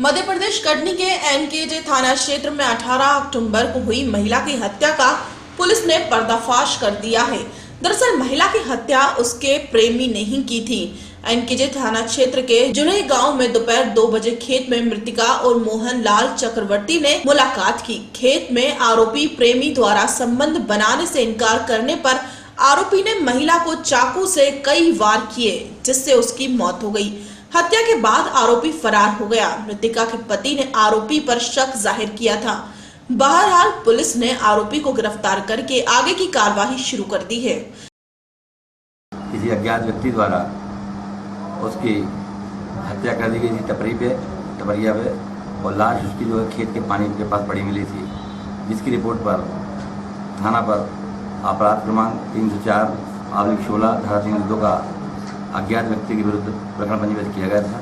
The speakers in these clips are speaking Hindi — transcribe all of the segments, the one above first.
मध्य प्रदेश कटनी के एनकेजे थाना क्षेत्र में 18 अक्टूबर को हुई महिला की हत्या का पुलिस ने पर्दाफाश कर दिया है। दरअसल महिला की हत्या उसके प्रेमी ने ही की थी। एनकेजे थाना क्षेत्र के जुनई गांव में दोपहर 2 बजे खेत में मृतिका और मोहन लाल चक्रवर्ती ने मुलाकात की। खेत में आरोपी प्रेमी द्वारा संबंध बनाने से इनकार करने पर आरोपी ने महिला को चाकू से कई वार किए, जिससे उसकी मौत हो गई। हत्या के बाद आरोपी फरार हो गया। मृतिका के पति ने आरोपी पर शक जाहिर किया था। बहरहाल पुलिस ने आरोपी को गिरफ्तार करके आगे की कार्रवाई शुरू कर दी है। किसी अज्ञात व्यक्ति द्वारा उसकी हत्या कर दी गई थी टपरिया पे, और लाश उसकी जो है खेत के पानी के पास पड़ी मिली थी, जिसकी रिपोर्ट पर थाना पर अपराध क्रमांक 304/16 धारा 302 का अज्ञात व्यक्ति के विरुद्ध प्रकरण पंजीबद्ध किया गया था।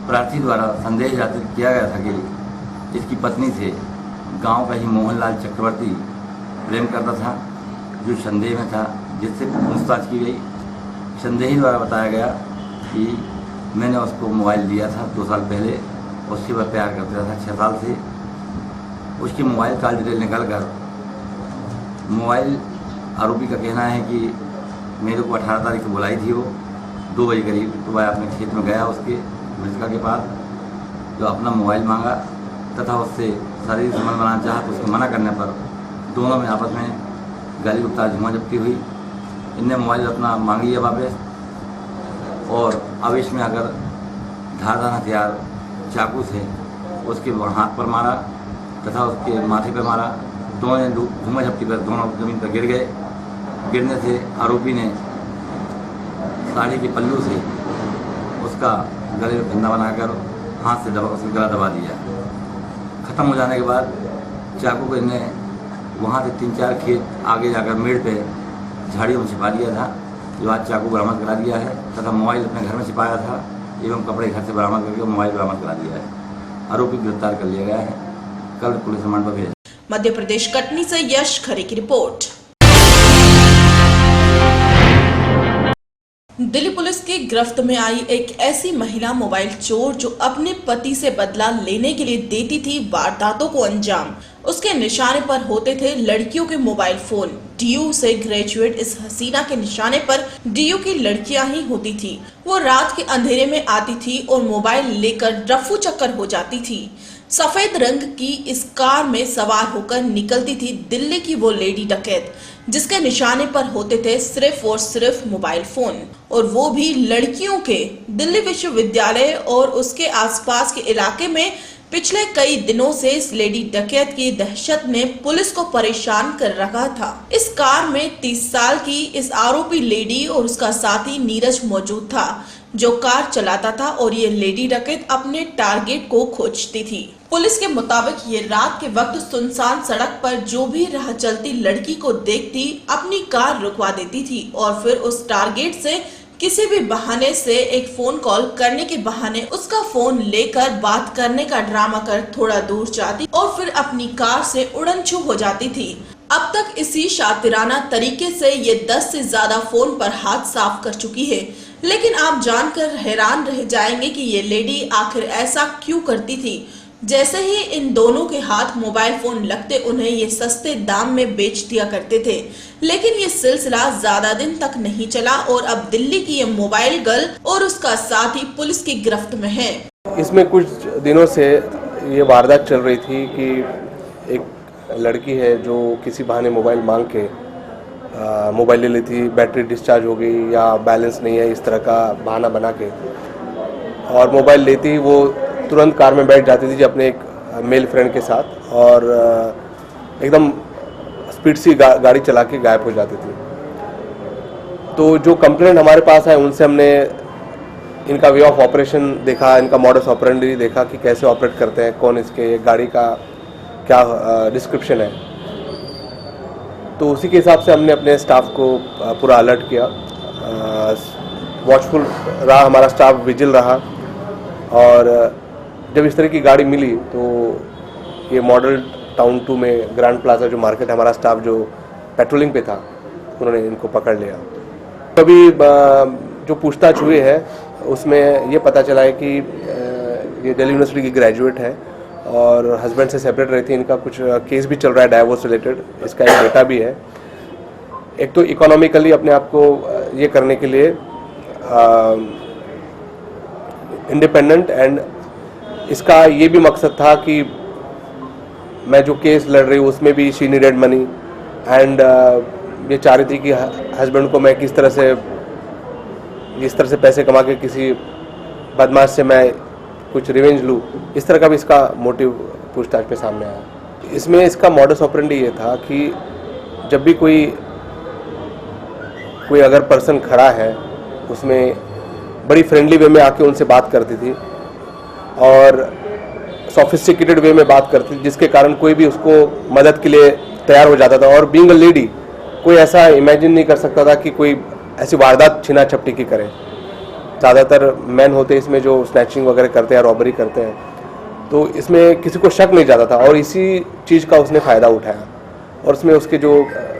प्रार्थी द्वारा संदेह जाहिर किया गया था कि इसकी पत्नी से गांव का ही मोहनलाल चक्रवर्ती प्रेम करता था, जो संदेह में था, जिससे पूछताछ की गई। संदेही द्वारा बताया गया कि मैंने उसको मोबाइल दिया था 2 साल पहले, उससे वह प्यार करता था 6 साल से। उसकी मोबाइल का डिटेल निकाल कर मोबाइल आरोपी का कहना है कि मेरे को 18 तारीख को बुलाई थी वो 2 बजे करीब, तो वह अपने खेत में गया उसके मृतिका के पास, जो अपना मोबाइल मांगा तथा उससे शारीरिक संबंध बनाना चाहा, तो उसके मना करने पर दोनों में आपस में गाली गुप्ताज झूमाझटकी हुई। इनने मोबाइल अपना मांग लिया वापस, और आवेश में आकर धारदार हथियार चाकू से उसके हाथ पर मारा तथा उसके माथे पर मारा। दोनों ने झूमाझटकी कर दोनों जमीन पर गिर गए। गिरने से आरोपी ने साड़ी के पल्लू से उसका गले में फंदा बनाकर हाथ से उसका गला दबा दिया। ख़त्म हो जाने के बाद चाकू को इन्हें वहाँ से 3-4 खेत आगे जाकर मेड़ पे झाड़ियों में छिपा लिया था, जो आज चाकू बरामद करा दिया है, तथा मोबाइल अपने घर में छिपाया था एवं कपड़े घर से बरामद करके मोबाइल बरामद करा दिया है। आरोपी गिरफ्तार कर लिया गया है, कल पुलिस रिमांड पर भेजा। मध्य प्रदेश कटनी से यश खरे की रिपोर्ट। दिल्ली पुलिस की गिरफ्त में आई एक ऐसी महिला मोबाइल चोर जो अपने पति से बदला लेने के लिए देती थी वारदातों को अंजाम। उसके निशाने पर होते थे लड़कियों के मोबाइल फोन। डीयू से ग्रेजुएट इस हसीना के निशाने पर डीयू की लड़कियां ही होती थी। वो रात के अंधेरे में आती थी और मोबाइल लेकर रफू चक्कर हो जाती थी। सफेद रंग की इस कार में सवार होकर निकलती थी दिल्ली की वो लेडी डकैत, जिसके निशाने पर होते थे सिर्फ और सिर्फ मोबाइल फोन, और वो भी लड़कियों के। दिल्ली विश्वविद्यालय और उसके आसपास के इलाके में पिछले कई दिनों से इस लेडी डकैत की दहशत ने पुलिस को परेशान कर रखा था। इस कार में 30 साल की इस आरोपी लेडी और उसका साथी नीरज मौजूद था, जो कार चलाता था, और ये लेडी डकैत अपने टारगेट को खोजती थी। पुलिस के मुताबिक ये रात के वक्त सुनसान सड़क पर जो भी राह चलती लड़की को देखती अपनी कार रुकवा देती थी, और फिर उस टारगेट से किसी भी बहाने से एक फोन कॉल करने के बहाने उसका फोन लेकर बात करने का ड्रामा कर थोड़ा दूर जाती और फिर अपनी कार से उड़न छू हो जाती थी। अब तक इसी शातिराना तरीके से ये 10 से ज्यादा फोन पर हाथ साफ कर चुकी है। लेकिन आप जानकर हैरान रह जाएंगे कि ये लेडी आखिर ऐसा क्यों करती थी। जैसे ही इन दोनों के हाथ मोबाइल फोन लगते, उन्हें ये सस्ते दाम में बेच दिया करते थे। लेकिन ये सिलसिला ज्यादा दिन तक नहीं चला और अब दिल्ली की ये मोबाइल गर्ल और उसका साथी पुलिस की गिरफ्त में है। इसमें कुछ दिनों से ये वारदात चल रही थी कि एक लड़की है जो किसी बहाने मोबाइल मांग के मोबाइल ले ली थी, बैटरी डिस्चार्ज हो गई या बैलेंस नहीं है, इस तरह का बहाना बना के, और मोबाइल लेती वो तुरंत कार में बैठ जाती थी अपने एक मेल फ्रेंड के साथ, और एकदम स्पीड से गाड़ी चला के गायब हो जाती थी। तो जो कंप्लेंट हमारे पास है उनसे हमने इनका वे ऑफ ऑपरेशन देखा, इनका मॉडस ऑपरेंडी देखा कि कैसे ऑपरेट करते हैं, कौन इसके गाड़ी का क्या डिस्क्रिप्शन है। तो उसी के हिसाब से हमने अपने स्टाफ को पूरा अलर्ट किया। वॉचफुल रहा हमारा स्टाफ, विजिल रहा, और जब इस तरह की गाड़ी मिली तो ये मॉडल टाउन 2 में ग्रैंड प्लाजा जो मार्केट है, हमारा स्टाफ जो पेट्रोलिंग पे था उन्होंने इनको पकड़ लिया। कभी जो पूछताछ हुई है उसमें ये पता चला है कि ये दिल्ली यूनिवर्सिटी की ग्रेजुएट है और हस्बैंड से सेपरेट रहती है। इनका कुछ केस भी चल रहा है डाइवोर्स रिलेटेड, इसका एक बेटा भी है। एक तो इकोनॉमिकली अपने आप को ये करने के लिए इंडिपेंडेंट, एंड इसका ये भी मकसद था कि मैं जो केस लड़ रही हूँ उसमें भी शी नीडेड मनी, एंड ये चाह रही थी कि हस्बैंड को मैं किस तरह से पैसे कमा के किसी बदमाश से मैं कुछ रिवेंज लूँ, इस तरह का भी इसका मोटिव पूछताछ पे सामने आया। इसमें इसका मॉडस ऑपरेंडी ये था कि जब भी कोई अगर पर्सन खड़ा है उसमें बड़ी फ्रेंडली वे में आके उनसे बात करती थी और सोफिस्टिकेटेड वे में बात करती थी, जिसके कारण कोई भी उसको मदद के लिए तैयार हो जाता था। और बीइंग अ लेडी कोई ऐसा इमेजिन नहीं कर सकता था कि कोई ऐसी वारदात छीना झपटी की करे। ज़्यादातर मैन होते हैं इसमें जो स्नैचिंग वगैरह करते हैं, रॉबरी करते हैं, तो इसमें किसी को शक नहीं जाता था और इसी चीज़ का उसने फ़ायदा उठाया। और उसमें उसके जो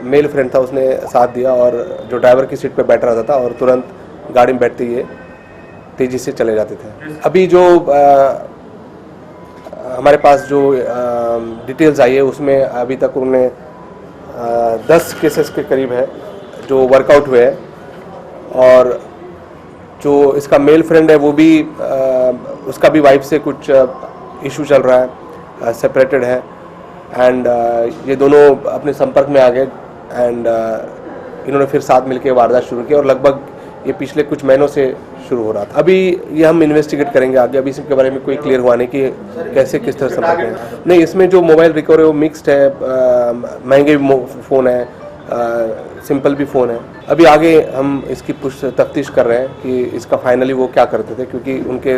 मेल फ्रेंड था उसने साथ दिया और जो ड्राइवर की सीट पे बैठ रहा था और तुरंत गाड़ी में बैठते ही तेज़ी से चले जाते थे। अभी जो हमारे पास जो डिटेल्स आई है उसमें अभी तक उन्होंने 10 केसेस के करीब है जो वर्कआउट हुए हैं, और जो इसका मेल फ्रेंड है वो भी उसका भी वाइफ से कुछ इशू चल रहा है, सेपरेटेड है, एंड ये दोनों अपने संपर्क में आ गए एंड इन्होंने फिर साथ मिलकर वारदात शुरू की और लगभग ये पिछले कुछ महीनों से शुरू हो रहा था। अभी ये हम इन्वेस्टिगेट करेंगे आगे, अभी इसके बारे में कोई क्लियर हुआ नहीं कि कैसे किस तरह संपर्क है। नहीं, इसमें जो मोबाइल रिकवर है वो मिक्स्ड है, महंगे भी फ़ोन है, सिंपल भी फ़ोन है। अभी आगे हम इसकी तफ्तीश कर रहे हैं कि इसका फाइनली वो क्या करते थे, क्योंकि उनके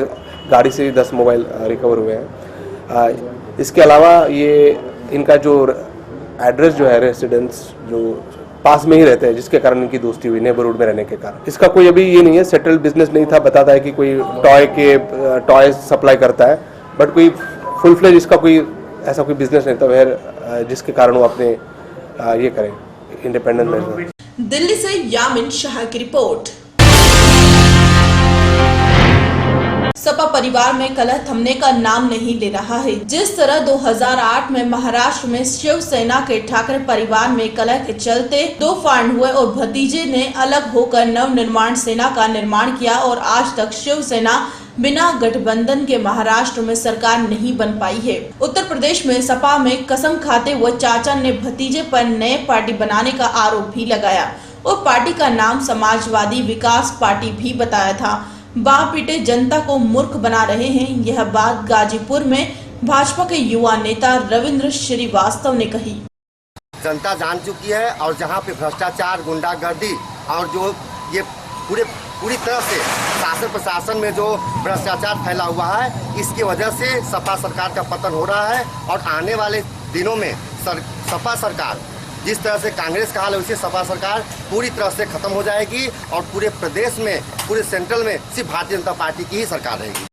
गाड़ी से 10 मोबाइल रिकवर हुए हैं। इसके अलावा ये इनका जो एड्रेस जो है, रेसिडेंस जो पास में ही रहते हैं, जिसके कारण इनकी दोस्ती हुई नेबरहुड में रहने के कारण। इसका कोई अभी ये नहीं है, सेटल्ड बिजनेस नहीं था। बताता है कि कोई टॉय सप्लाई करता है, बट कोई फुल फ्लेज इसका कोई ऐसा कोई बिजनेस नहीं था वह जिसके कारण वो अपने ये करें इंडिपेंडेंट मेजर। दिल्ली से यामिन शाह की रिपोर्ट। सपा परिवार में कलह थमने का नाम नहीं ले रहा है। जिस तरह 2008 में महाराष्ट्र में शिवसेना के ठाकरे परिवार में कलह के चलते 2 फांड हुए और भतीजे ने अलग होकर नवनिर्माण सेना का निर्माण किया और आज तक शिवसेना बिना गठबंधन के महाराष्ट्र में सरकार नहीं बन पाई है। उत्तर प्रदेश में सपा में कसम खाते हुए चाचा ने भतीजे पर नए पार्टी बनाने का आरोप भी लगाया और पार्टी का नाम समाजवादी विकास पार्टी भी बताया था। बाप बेटे जनता को मूर्ख बना रहे हैं, यह बात गाजीपुर में भाजपा के युवा नेता रविंद्र श्रीवास्तव ने कही। जनता जान चुकी है और जहां पे भ्रष्टाचार, गुंडागर्दी और जो ये पूरी तरह से शासन प्रशासन में जो भ्रष्टाचार फैला हुआ है, इसकी वजह से सपा सरकार का पतन हो रहा है। और आने वाले दिनों में सपा सरकार जिस तरह से कांग्रेस का हाल है, उसी सपा सरकार पूरी तरह से खत्म हो जाएगी और पूरे प्रदेश में, पूरे सेंट्रल में सिर्फ भारतीय जनता पार्टी की ही सरकार रहेगी।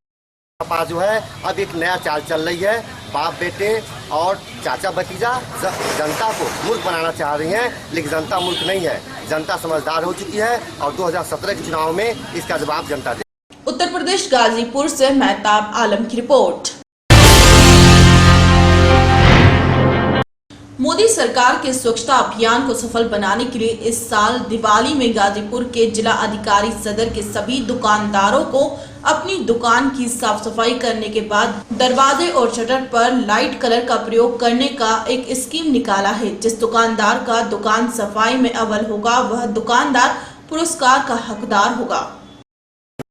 सपा जो है अब एक नया चाल चल रही है, बाप बेटे और चाचा भतीजा जनता को मूर्ख बनाना चाह रही हैं, लेकिन जनता मूर्ख नहीं है, जनता समझदार हो चुकी है और 2017 के चुनाव में इसका जवाब जनता दे। उत्तर प्रदेश गाजीपुर से मेहताब आलम की रिपोर्ट। मोदी सरकार के स्वच्छता अभियान को सफल बनाने के लिए इस साल दिवाली में गाजीपुर के जिला अधिकारी सदर के सभी दुकानदारों को अपनी दुकान की साफ सफाई करने के बाद दरवाजे और शटर पर लाइट कलर का प्रयोग करने का एक स्कीम निकाला है। जिस दुकानदार का दुकान सफाई में अव्वल होगा वह दुकानदार पुरस्कार का हकदार होगा।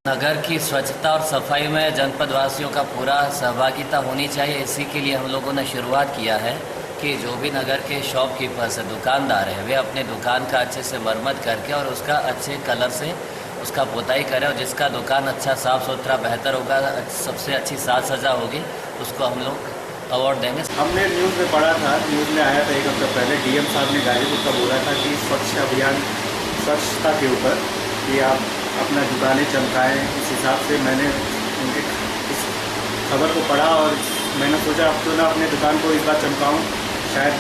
नगर की स्वच्छता और सफाई में जनपद वासियों का पूरा सहभागिता होनी चाहिए। इसी के लिए हम लोगों ने शुरुआत किया है कि जो भी नगर के शॉपकीपर्स है, दुकानदार है, वे अपने दुकान का अच्छे से मरम्मत करके और उसका अच्छे कलर से उसका पोताई करें और जिसका दुकान अच्छा साफ़ सुथरा बेहतर होगा, सबसे अच्छी साज सजा होगी, उसको हम लोग अवार्ड देंगे। हमने न्यूज़ में पढ़ा था, न्यूज़ में आया था एक हफ्ता पहले, डीएम साहब ने गाजीपुर का बोला था कि स्वच्छ अभियान, स्वच्छता के ऊपर कि आप अपना दुकानें चमकाएँ। इस हिसाब से मैंने उनके इस खबर को पढ़ा और मैंने सोचा अब तो ना अपने दुकान को इस बार चमकाऊँ, शायद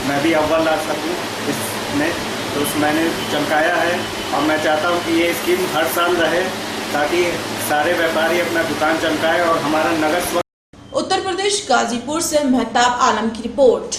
मैं भी अव्वल ला सकूँ इसमें, तो मैंने चमकाया है और मैं चाहता हूँ कि ये स्कीम हर साल रहे ताकि सारे व्यापारी अपना दुकान चमकाएं और हमारा नगर स्वच्छ। उत्तर प्रदेश गाजीपुर से मेहताब आलम की रिपोर्ट।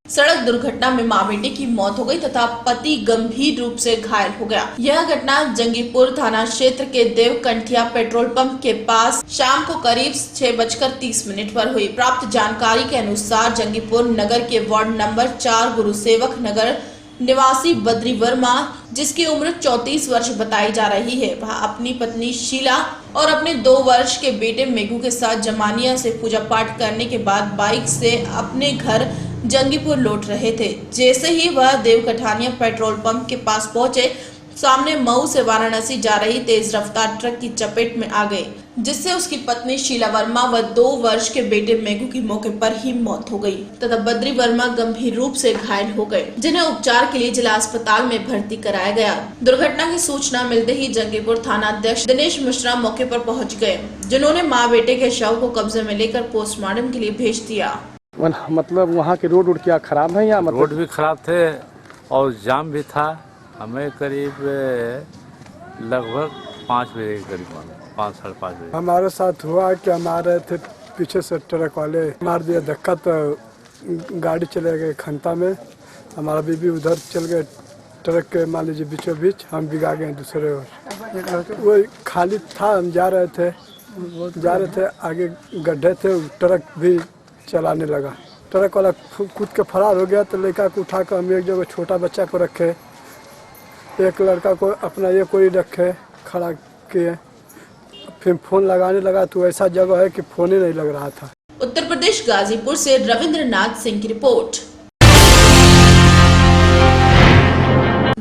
सड़क दुर्घटना में मां बेटे की मौत हो गई तथा पति गंभीर रूप से घायल हो गया। यह घटना जंगीपुर थाना क्षेत्र के देवकंठिया पेट्रोल पंप के पास शाम को करीब 6:30 पर हुई। प्राप्त जानकारी के अनुसार जंगीपुर नगर के वार्ड नंबर 4 गुरुसेवक नगर निवासी बद्री वर्मा, जिसकी उम्र 34 वर्ष बताई जा रही है, वह अपनी पत्नी शीला और अपने 2 वर्ष के बेटे मेघू के साथ जमानिया से पूजा पाठ करने के बाद बाइक से अपने घर जंगीपुर लौट रहे थे। जैसे ही वह देवकठानिया पेट्रोल पंप के पास पहुंचे, सामने मऊ से वाराणसी जा रही तेज रफ्तार ट्रक की चपेट में आ गए, जिससे उसकी पत्नी शीला वर्मा व 2 वर्ष के बेटे मेघू की मौके पर ही मौत हो गई तथा बद्री वर्मा गंभीर रूप से घायल हो गए, जिन्हें उपचार के लिए जिला अस्पताल में भर्ती कराया गया। दुर्घटना की सूचना मिलते ही जंगीपुर थाना अध्यक्ष दिनेश मिश्रा मौके पर पहुँच गए, जिन्होंने माँ बेटे के शव को कब्जे में लेकर पोस्टमार्टम के लिए भेज दिया। मतलब वहाँ के रोड क्या खराब है या मतलब? रोड भी खराब थे और जाम भी था। हमें करीब लगभग 5 बजे के करीब 5 साढ़े 5 बजे हमारे साथ हुआ कि हमारे थे पीछे से ट्रक वाले मार दिया धक्का, तो गाड़ी चले गए खंता में। हमारा बीबी उधर चल गए ट्रक के मान लीजिए बीचों बीच, हम बिगा गए दूसरे ओर। वो खाली था, हम जा रहे थे आगे गड्ढे थे, ट्रक भी चलाने लगा। ट्रक वाला कूद के फरार हो गया, तो लड़का को उठा कर हम एक जगह छोटा बच्चा को रखे, एक लड़का को अपना ये कोई रखे खड़ा किए, फिर फोन लगाने लगा तो ऐसा जगह है कि फोन ही नहीं लग रहा था। उत्तर प्रदेश गाजीपुर से रविंद्रनाथ सिंह की रिपोर्ट।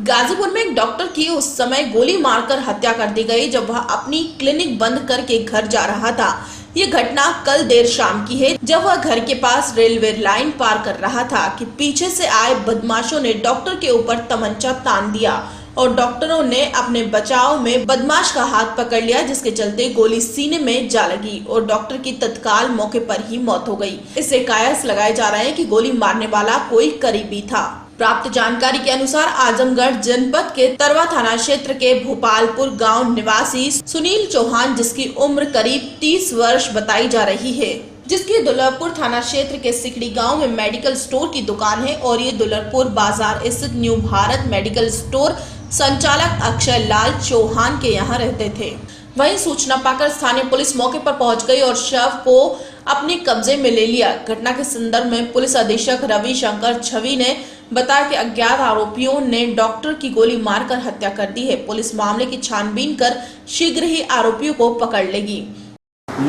गाजीपुर में एक डॉक्टर की उस समय गोली मारकर हत्या कर दी गई जब वह अपनी क्लिनिक बंद करके घर जा रहा था। ये घटना कल देर शाम की है, जब वह घर के पास रेलवे लाइन पार कर रहा था कि पीछे से आए बदमाशों ने डॉक्टर के ऊपर तमंचा तान दिया और डॉक्टरों ने अपने बचाव में बदमाश का हाथ पकड़ लिया, जिसके चलते गोली सीने में जा लगी और डॉक्टर की तत्काल मौके पर ही मौत हो गई। इससे कयास लगाए जा रहे हैं कि गोली मारने वाला कोई करीबी था। प्राप्त जानकारी के अनुसार आजमगढ़ जनपद के तरवा थाना क्षेत्र के भोपालपुर गांव निवासी सुनील चौहान, जिसकी उम्र करीब 30 वर्ष बताई जा रही है, जिसकी दुल्लभपुर थाना क्षेत्र के सिकड़ी गांव में मेडिकल स्टोर की दुकान है और ये दुल्लभपुर बाजार स्थित न्यू भारत मेडिकल स्टोर संचालक अक्षय लाल चौहान के यहाँ रहते थे। वहीं सूचना पाकर स्थानीय पुलिस मौके पर पहुंच गई और शव को अपने कब्जे में ले लिया। घटना के संदर्भ में पुलिस अधीक्षक रवि शंकर छवि ने बताया कि अज्ञात आरोपियों ने डॉक्टर की गोली मारकर हत्या कर दी है। पुलिस मामले की छानबीन कर शीघ्र ही आरोपियों को पकड़ लेगी।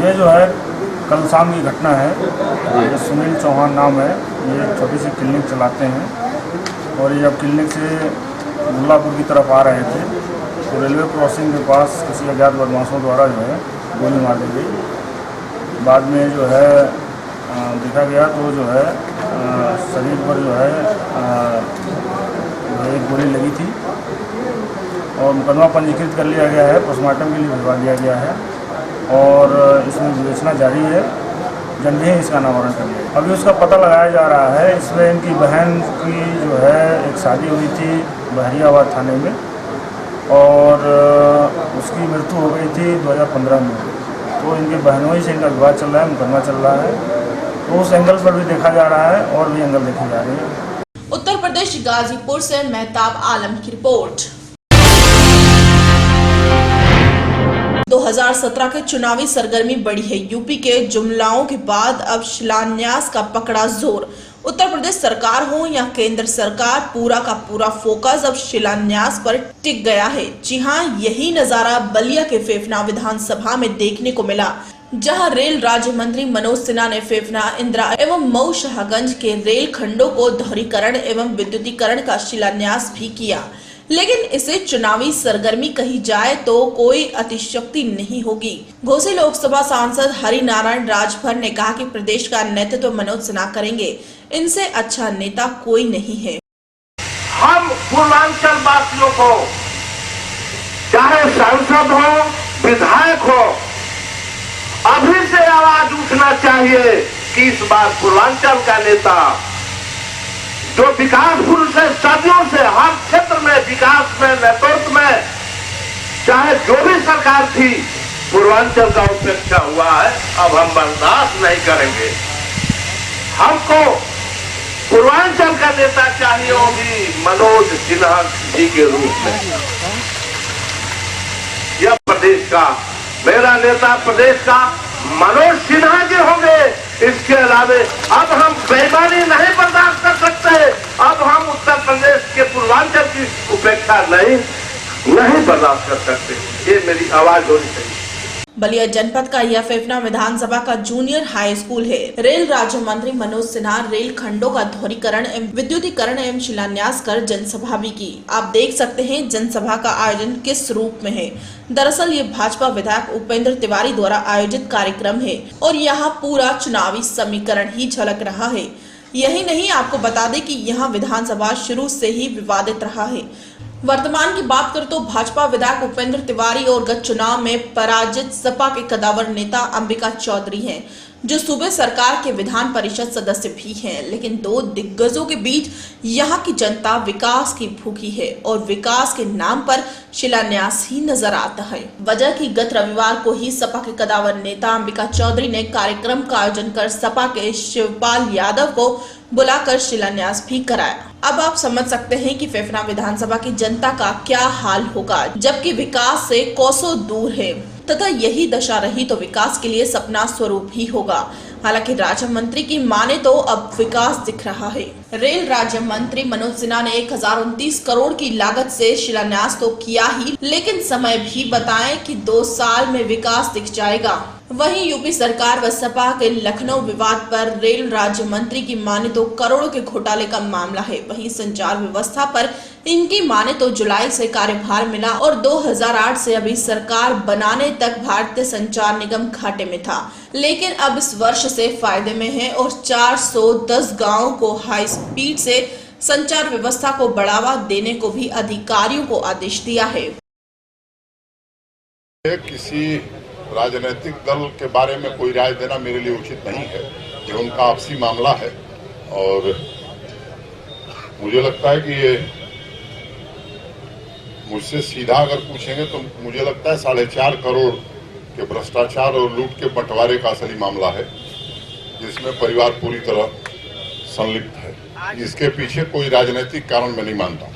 ये जो है कल शाम की घटना है। ये सुनील चौहान नाम है, ये छोटी सी क्लिनिक चलाते हैं और ये अब क्लिनिक से दुल्लापुर की तरफ आ रहे थे तो रेलवे क्रॉसिंग के पास किसी अज्ञात बदमाशों द्वारा जो है गोली मार दी गई। बाद में जो है देखा गया तो जो है शरीर पर जो है एक गोली लगी थी और मुकदमा पंजीकृत कर लिया गया है, पोस्टमार्टम के लिए भिजवा दिया गया है और इसमें विवेचना जारी है। जल्द ही इसका नामकरण कर लिया। अभी उसका पता लगाया जा रहा है। इसमें इनकी बहन की जो है एक शादी हुई थी बहरियाबाद थाने में और उसकी मृत्यु हो गई थी 2015 में। तो इनके बहनों से इनका विवाद चल रहा है, मुकदमा चल रहा है, तो उस एंगल पर भी देखा जा रहा है और भी एंगल देखे जा रहे हैं। उत्तर प्रदेश गाजीपुर से मेहताब आलम की रिपोर्ट। 2017 के चुनावी सरगर्मी बढ़ी है। यूपी के जुमलाओं के बाद अब शिलान्यास का पकड़ा जोर। उत्तर प्रदेश सरकार हो या केंद्र सरकार, पूरा का पूरा फोकस अब शिलान्यास पर टिक गया है। जी हां, यही नजारा बलिया के फेफना विधानसभा में देखने को मिला, जहां रेल राज्य मंत्री मनोज सिन्हा ने फेफना, इंदिरा एवं मऊ शाहगंज के रेल खंडों को दोहरीकरण एवं विद्युतीकरण का शिलान्यास भी किया। लेकिन इसे चुनावी सरगर्मी कही जाए तो कोई अतिशयोक्ति नहीं होगी। घोसी लोकसभा सांसद हरिनारायण राजभर ने कहा कि प्रदेश का नेतृत्व मनोज सिन्हा करेंगे, इनसे अच्छा नेता कोई नहीं है। हम पूर्वांचल वासियों को, चाहे सांसद हो, विधायक हो, अभी से आवाज उठना चाहिए कि इस बार पूर्वांचल का नेता जो विकास पुरुष है, सदियों से हर क्षेत्र में विकास में, नेतृत्व में, चाहे जो भी सरकार थी, पूर्वांचल का उपेक्षा हुआ है। अब हम बर्दाश्त नहीं करेंगे। हमको पूर्वांचल का नेता चाहिए, वो भी मनोज सिन्हा जी के रूप में। यह प्रदेश का मेरा नेता, प्रदेश का मनोज सिन्हा जी होंगे। इसके अलावे अब हम बेईमानी नहीं बर्दाश्त कर सकते। अब हम उत्तर प्रदेश के पूर्वांचल की उपेक्षा नहीं बर्दाश्त कर सकते। ये मेरी आवाज होनी चाहिए। बलिया जनपद का यह फेफना विधानसभा का जूनियर हाई स्कूल है। रेल राज्य मंत्री मनोज सिन्हा रेल खंडों का दोहरीकरण एवं विद्युतीकरण एवं शिलान्यास कर जनसभा भी की। आप देख सकते हैं जनसभा का आयोजन किस रूप में है। दरअसल ये भाजपा विधायक उपेंद्र तिवारी द्वारा आयोजित कार्यक्रम है और यहाँ पूरा चुनावी समीकरण ही झलक रहा है। यही नहीं, आपको बता दें कि यहाँ विधानसभा शुरू से ही विवादित रहा है। वर्तमान की बात करें तो भाजपा विधायक उपेंद्र तिवारी और गत चुनाव में पराजित सपा के कदावर नेता अंबिका चौधरी हैं, जो सूबे सरकार के विधान परिषद सदस्य भी हैं। लेकिन दो दिग्गजों के बीच यहाँ की जनता विकास की भूखी है और विकास के नाम पर शिलान्यास ही नजर आता है। वजह की गत रविवार को ही सपा के कदावर नेता अंबिका चौधरी ने कार्यक्रम का आयोजन कर सपा के शिवपाल यादव को बुलाकर शिलान्यास भी कराया। अब आप समझ सकते हैं कि फेफना विधानसभा की जनता का क्या हाल होगा, जबकि विकास से कोसों दूर है तथा यही दशा रही तो विकास के लिए सपना स्वरूप ही होगा। हालांकि राज्य मंत्री की माने तो अब विकास दिख रहा है। रेल राज्य मंत्री मनोज सिन्हा ने 1029 करोड़ की लागत से शिलान्यास तो किया ही, लेकिन समय भी बताएं कि 2 साल में विकास दिख जाएगा। वहीं यूपी सरकार व सपा के लखनऊ विवाद पर रेल राज्य मंत्री की माने तो करोड़ों के घोटाले का मामला है। वहीं संचार व्यवस्था पर इनकी माने तो जुलाई से कार्यभार मिला और 2008 से अभी सरकार बनाने तक भारतीय संचार निगम घाटे में था, लेकिन अब इस वर्ष से फायदे में है और 410 गाँव को हाई स्पीड से संचार व्यवस्था को बढ़ावा देने को भी अधिकारियों को आदेश दिया है। किसी राजनीतिक दल के बारे में कोई राय देना मेरे लिए उचित नहीं है। ये उनका आपसी मामला है और मुझे लगता है कि ये मुझसे सीधा अगर पूछेंगे तो मुझे लगता है 4.5 करोड़ के भ्रष्टाचार और लूट के बंटवारे का असली मामला है, जिसमें परिवार पूरी तरह संलिप्त है। इसके पीछे कोई राजनीतिक कारण मैं नहीं मानता।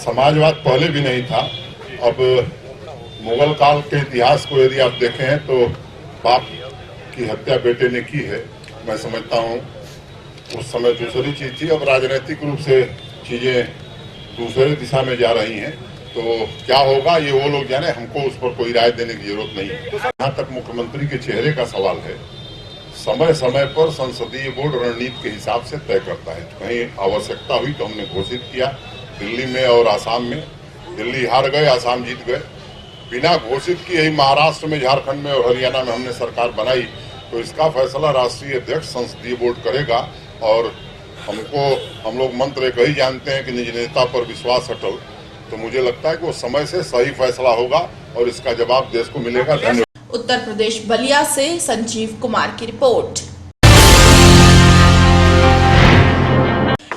समाजवाद पहले भी नहीं था। अब मुगल काल के इतिहास को यदि आप देखें हैं तो बाप की हत्या बेटे ने की है। मैं समझता हूँ उस समय दूसरी चीज थी, अब राजनीतिक रूप से चीजें दूसरे दिशा में जा रही हैं। तो क्या होगा ये वो लोग जाने, हमको उस पर कोई राय देने की जरूरत नहीं है। यहाँ तक मुख्यमंत्री के चेहरे का सवाल है, समय समय पर संसदीय बोर्ड रणनीति के हिसाब से तय करता है। कहीं आवश्यकता हुई तो हमने घोषित किया, दिल्ली में और आसाम में। दिल्ली हार गए, आसाम जीत गए। बिना घोषित किए ही महाराष्ट्र में, झारखंड में और हरियाणा में हमने सरकार बनाई। तो इसका फैसला राष्ट्रीय अध्यक्ष संसदीय बोर्ड करेगा और हम लोग मंत्र एक ही जानते हैं कि निज नेता पर विश्वास अटल। तो मुझे लगता है कि वो समय से सही फैसला होगा और इसका जवाब देश को मिलेगा। धन्यवाद। उत्तर प्रदेश बलिया से संजीव कुमार की रिपोर्ट।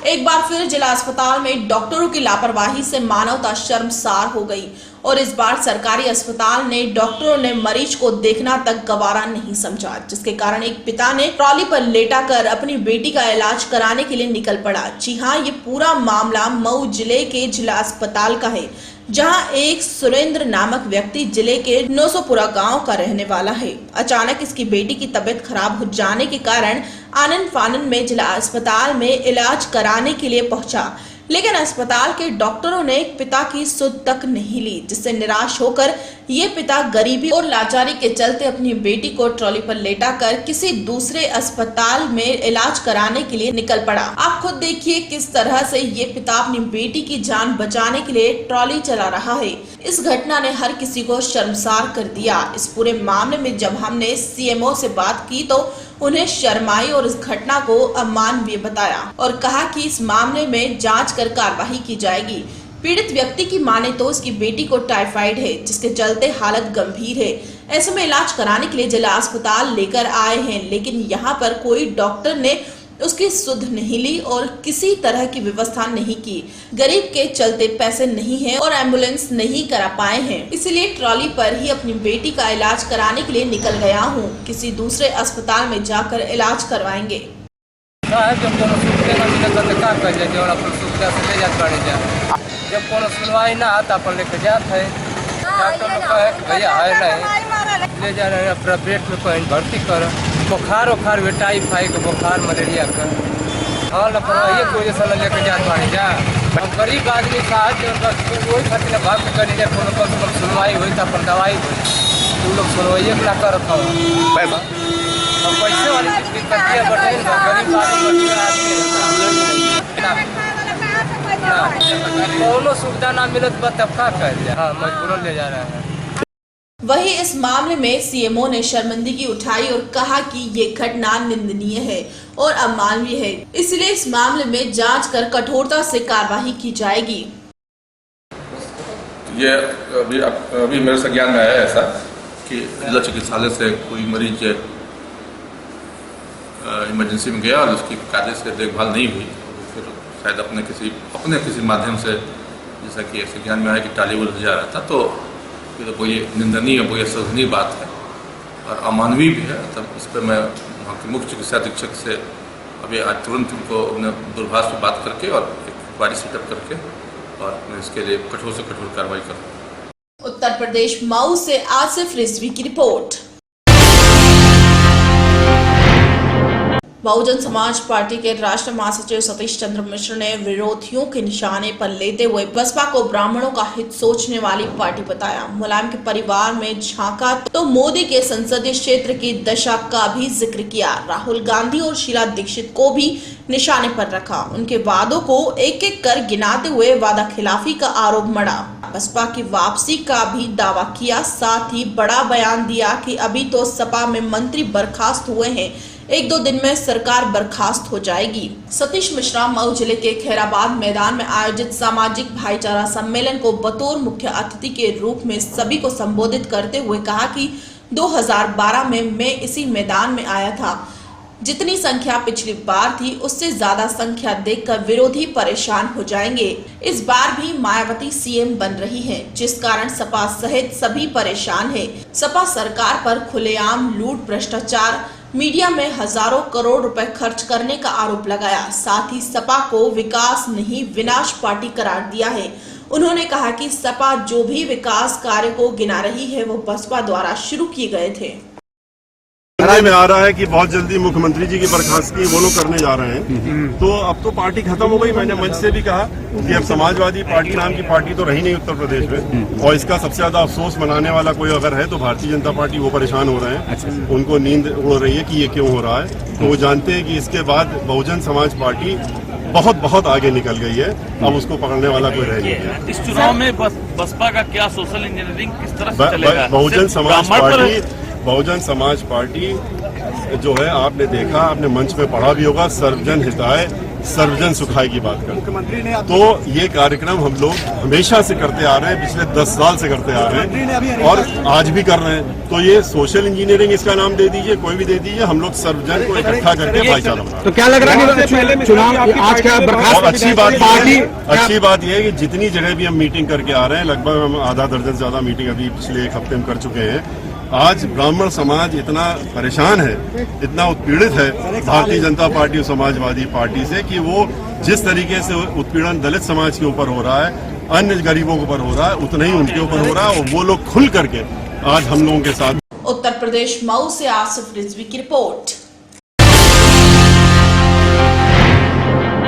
एक बार फिर जिला अस्पताल में डॉक्टरों की लापरवाही से मानवता शर्मसार हो गई और इस बार सरकारी अस्पताल ने डॉक्टरों ने मरीज को देखना तक गवारा नहीं समझा, जिसके कारण एक पिता ने ट्रॉली पर लेटाकर अपनी बेटी का इलाज कराने के लिए निकल पड़ा। जी हां, ये पूरा मामला मऊ जिले के जिला अस्पताल का है, जहां एक सुरेंद्र नामक व्यक्ति जिले के नौसोपुरा गांव का रहने वाला है। अचानक इसकी बेटी की तबीयत खराब हो जाने के कारण आनन फानन में जिला अस्पताल में इलाज कराने के लिए पहुंचा, लेकिन अस्पताल के डॉक्टरों ने पिता की सुध तक नहीं ली, जिससे निराश होकर ये पिता गरीबी और लाचारी के चलते अपनी बेटी को ट्रॉली पर लेटाकर किसी दूसरे अस्पताल में इलाज कराने के लिए निकल पड़ा। आप खुद देखिए किस तरह से ये पिता अपनी बेटी की जान बचाने के लिए ट्रॉली चला रहा है। इस घटना ने हर किसी को शर्मसार कर दिया। इस पूरे मामले में जब हमने सीएमओ से बात की तो उन्हें शर्म आई और इस घटना को अमानवीय बताया और कहा कि इस मामले में जांच कर कार्रवाई की जाएगी। पीड़ित व्यक्ति की माने तो उसकी बेटी को टाइफाइड है, जिसके चलते हालत गंभीर है। ऐसे में इलाज कराने के लिए जिला अस्पताल लेकर आए हैं, लेकिन यहाँ पर कोई डॉक्टर ने उसकी सुध नहीं ली और किसी तरह की व्यवस्था नहीं की। गरीब के चलते पैसे नहीं है और एम्बुलेंस नहीं करा पाए हैं, इसलिए ट्रॉली पर ही अपनी बेटी का इलाज कराने के लिए निकल गया हूँ। किसी दूसरे अस्पताल में जाकर इलाज करवाएंगे। जब कोनो सुनवाई ना आता अपन लेके जात है, डॉक्टर लोग कहे भैया है नहीं, ले जा रहे हैं प्राइवेट में कहीं भर्ती कर। बुखार उखार भी टाइफाइड का बुखार मलेरिया का, हाँ लापरवाही की वजह से लेके जात पानी जा। हम गरीब आदमी साहब वही खातिर भाग करी जाए, कोनो कम से कम सुनवाई हुई तो अपन दवाई हुई। तुम लोग सुनवाइए के ला कर रखा हम पैसे वाली दिक्कत है, गरीब आदमी कोनो सुविधा ना मिलत तब का कर जाए, हाँ मजबूरन ले जा रहे हैं। वहीं इस मामले में सीएमओ ने शर्मिंदगी उठाई और कहा कि ये घटना निंदनीय है और अमानवीय है, इसलिए इस मामले में जांच कर कठोरता से कार्रवाई की जाएगी। ये अभी मेरे संज्ञान में आया ऐसा कि जिला चिकित्सालय से कोई मरीज इमरजेंसी में गया और उसकी कायदे से देखभाल नहीं हुई, फिर शायद अपने किसी माध्यम से, जैसा कि संज्ञान में आया कि टालीवुड जा रहा था, तो वो ये निंदनीय, वो ये सराहनीय बात है और अमानवीय भी है। तब इस पर मैं वहाँ के मुख्य चिकित्सा अधीक्षक से अभी आज तुरंत उनको दूरभाष पर बात करके और एक बारी सेटअप करके और मैं इसके लिए कठोर से कठोर कार्रवाई करूँ। उत्तर प्रदेश मऊ से आसिफ रिजवी की रिपोर्ट। बहुजन समाज पार्टी के राष्ट्रीय महासचिव सतीश चंद्र मिश्र ने विरोधियों के निशाने पर लेते हुए बसपा को ब्राह्मणों का हित सोचने वाली पार्टी बताया। मुलायम के परिवार में झांका तो मोदी के संसदीय क्षेत्र की दशा का भी जिक्र किया। राहुल गांधी और शीला दीक्षित को भी निशाने पर रखा। उनके वादों को एक एक कर गिनाते हुए वादा खिलाफी का आरोप मढ़ा। बसपा की वापसी का भी दावा किया, साथ ही बड़ा बयान दिया कि अभी तो सपा में मंत्री बर्खास्त हुए हैं, 1-2 दिन में सरकार बर्खास्त हो जाएगी। सतीश मिश्रा मऊ जिले के खैराबाद मैदान में आयोजित सामाजिक भाईचारा सम्मेलन को बतौर मुख्य अतिथि के रूप में सभी को संबोधित करते हुए कहा कि 2012 में मैं इसी मैदान में आया था। जितनी संख्या पिछली बार थी उससे ज्यादा संख्या देखकर विरोधी परेशान हो जाएंगे। इस बार भी मायावती सीएम बन रही हैं, जिस कारण सपा सहित सभी परेशान हैं। सपा सरकार पर खुलेआम लूट, भ्रष्टाचार, मीडिया में हजारों करोड़ रुपए खर्च करने का आरोप लगाया। साथ ही सपा को विकास नहीं विनाश पार्टी करार दिया है। उन्होंने कहा कि सपा जो भी विकास कार्य को गिना रही है वो बसपा द्वारा शुरू किए गए थे। में आ रहा है कि बहुत जल्दी मुख्यमंत्री जी की बर्खास्तगी वो लोग करने जा रहे हैं, तो अब तो पार्टी खत्म हो गई। मैंने मंच से भी कहा कि अब समाजवादी पार्टी नाम की पार्टी तो रही नहीं उत्तर प्रदेश में, और इसका सबसे ज्यादा अफसोस मनाने वाला कोई अगर है तो भारतीय जनता पार्टी। वो परेशान हो रहे हैं, उनको नींद उड़ रही है कि ये क्यों हो रहा है। तो वो जानते हैं कि इसके बाद बहुजन समाज पार्टी बहुत आगे निकल गई है, अब उसको पकड़ने वाला कोई रह नहीं गया। इस चुनाव में बसपा का क्या सोशल इंजीनियरिंग किस तरह से चलेगा? बहुजन समाज पार्टी जो है, आपने देखा, आपने मंच में पढ़ा भी होगा, सर्वजन हिताय सर्वजन सुखाय की बात करते हैं। तो ये कार्यक्रम हम लोग हमेशा से करते आ रहे हैं, पिछले 10 साल से करते आ रहे हैं और आज भी कर रहे हैं। तो ये सोशल इंजीनियरिंग इसका नाम दे दीजिए, कोई भी दे दीजिए, हम लोग सर्वजन को इकट्ठा करके भाईचारा बना। तो क्या लग रहा है चुनाव आज का बर्खास्त? अच्छी बात यह है कि जितनी जगह भी हम मीटिंग करके आ रहे हैं, लगभग हम आधा दर्जन से ज्यादा मीटिंग अभी पिछले 1 हफ्ते में कर चुके हैं। आज ब्राह्मण समाज इतना परेशान है, इतना उत्पीड़ित है भारतीय जनता पार्टी और समाजवादी पार्टी से, कि वो जिस तरीके से उत्पीड़न दलित समाज के ऊपर हो रहा है, अन्य गरीबों के ऊपर हो रहा है, उतना ही उनके ऊपर हो रहा है, और वो लोग खुल करके आज हम लोगों के साथ। उत्तर प्रदेश मऊ से आसिफ रिजवी की रिपोर्ट।